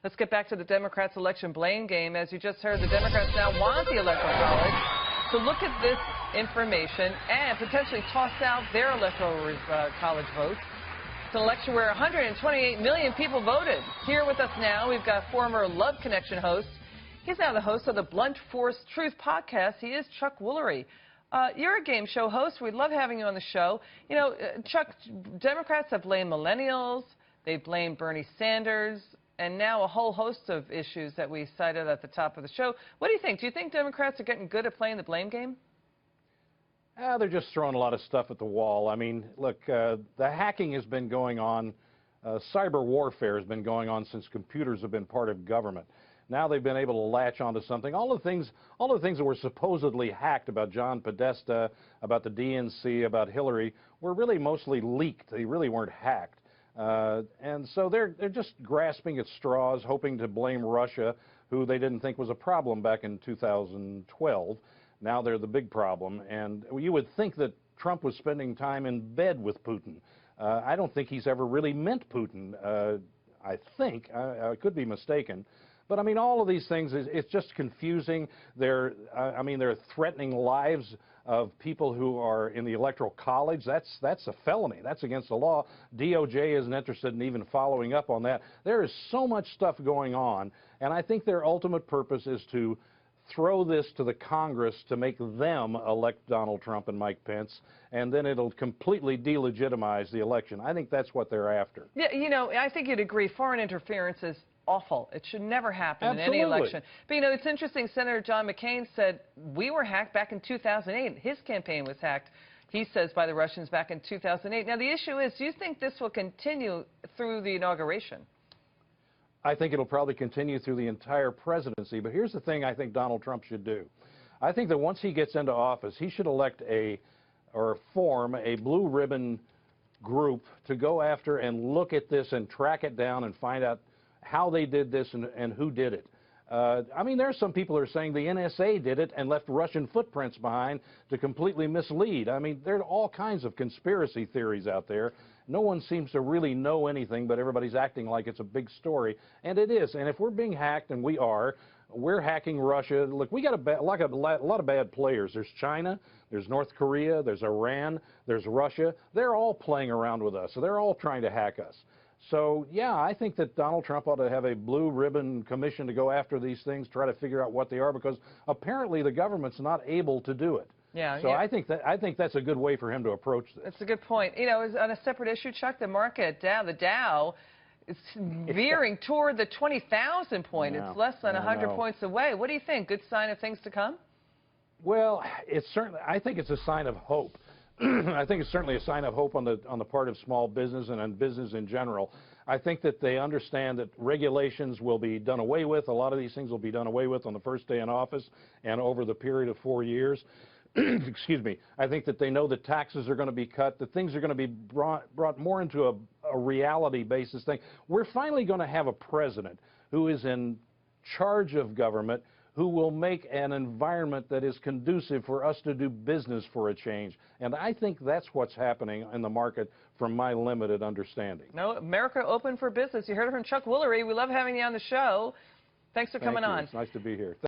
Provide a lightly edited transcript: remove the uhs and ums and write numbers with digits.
Let's get back to the Democrats' election blame game. As you just heard, the Democrats now want the Electoral College to look at this information and potentially toss out their Electoral College votes. It's an election where 128 million people voted. Here with us now, we've got former Love Connection host. He's now the host of the Blunt Force Truth podcast. He is Chuck Woolery. You're a game show host. We'd love having you on the show. You know, Chuck, Democrats have blamed millennials. They blamed Bernie Sanders. And now a whole host of issues that we cited at the top of the show. What do you think? Do you think Democrats are getting good at playing the blame game? They're just throwing a lot of stuff at the wall. I mean, look, the hacking has been going on. Cyber warfare has been going on since computers have been part of government. Now they've been able to latch onto something. All the things that were supposedly hacked about John Podesta, about the DNC, about Hillary, were really mostly leaked. They really weren't hacked. And so they're just grasping at straws, hoping to blame Russia, who they didn't think was a problem back in 2012. Now they're the big problem. And you would think that Trump was spending time in bed with Putin. I don't think he's ever really meant Putin. I think. I could be mistaken. But, I mean, all of these things, it's just confusing. They're threatening lives of people who are in the Electoral College. That's a felony. That's against the law. DOJ isn't interested in even following up on that. There is so much stuff going on, and I think their ultimate purpose is to throw this to the Congress to make them elect Donald Trump and Mike Pence, and then it'll completely delegitimize the election. I think that's what they're after. Yeah, you know, I think you'd agree foreign interference is awful. It should never happen Absolutely. in any election. But, you know, it's interesting. Senator John McCain said we were hacked back in 2008. His campaign was hacked, he says, by the Russians back in 2008. Now, the issue is, do you think this will continue through the inauguration? I think it'll probably continue through the entire presidency. But here's the thing I think Donald Trump should do. I think that once he gets into office, he should elect or form a blue ribbon group to go after and look at this and track it down and find out how they did this and who did it. I mean, there are some people who are saying the NSA did it and left Russian footprints behind to completely mislead. I mean, there are all kinds of conspiracy theories out there. No one seems to really know anything, but everybody's acting like it's a big story, and it is. And if we're being hacked, and we're hacking Russia. Look, we got a lot of bad players. There's China, there's North Korea, there's Iran, there's Russia. They're all playing around with us. So they're all trying to hack us. So, yeah, I think that Donald Trump ought to have a blue ribbon commission to go after these things, try to figure out what they are, because apparently the government's not able to do it. Yeah, so yeah. I think that's a good way for him to approach this. That's a good point. You know, on a separate issue, Chuck, the market, the Dow, is veering toward the 20,000 point. It's less than 100 points away. What do you think? Good sign of things to come? Well, I think it's a sign of hope. I think it's certainly a sign of hope on the part of small business and on business in general. I think that they understand that regulations will be done away with. A lot of these things will be done away with on the first day in office and over the period of 4 years. Excuse me. I think that they know that taxes are going to be cut, that things are going to be brought more into a reality basis thing. We're finally going to have a president who is in charge of government, who will make an environment that is conducive for us to do business for a change. And I think that's what's happening in the market from my limited understanding. No, America open for business. You heard it from Chuck Woolery. We love having you on the show. Thanks for coming on. It's nice to be here.